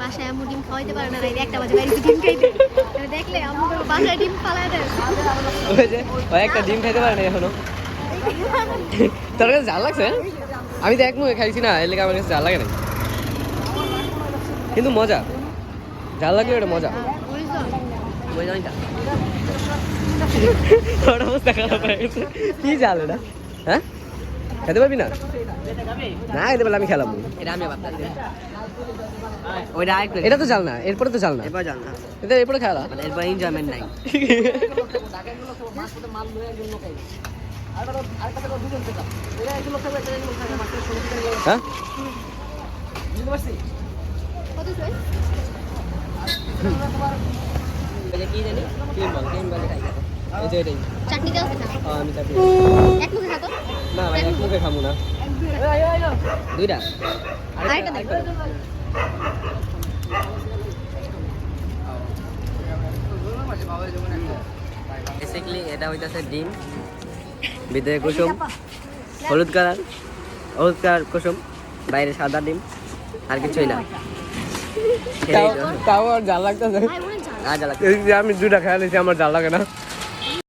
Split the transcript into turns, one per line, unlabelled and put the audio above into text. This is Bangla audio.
বাসায় আম্মু ডিম খাওয়াইতে পারে না, রাইতে 1টা বাজে বাইরে ডিম খাইতে দেখলে আম্মু বাসায় ডিম ফালায় দেয়।
ওই যে ভাই একটা ডিম খাইতে পারে না এখনো। তোর কাছে ঝাল লাগছে? আমি তো এক মুখে খাইছি না, এর লেগে আমার কাছে ঝাল লাগে না, কিন্তু মজা। ঝাল লাগলে এটা মজা। তোর অবস্থা খারাপ হয়ে গেছে। কি ঝাল এটা? হ্যাঁ খেতে পারবি না? না খেতে পারলে আমি খেলাম। এটা তো জাল না, এরপরে তো জাল না, এটা এরপরে খেলা, এরপরে এনজয়মেন্ট নাই। হ্যাঁ কি জানি
চাটনি দাও না,
আমি চাটনি
এক মুখে খাতো
না ভাই, এক মুখে খাবো না, দুইটা
আরেকটা দেখ।
বেসিক্যালি এটা হইতাছে ডিম, ভিতরে কুসুম, হলুদ কালার কুসুম, বাইরে সাদা ডিম, আর কিছুই না। তাও আর জাল লাগতেছে,
ভাই অনেক ঝাল।
আমি দুটা খেয়াল আমার জাল লাগে না।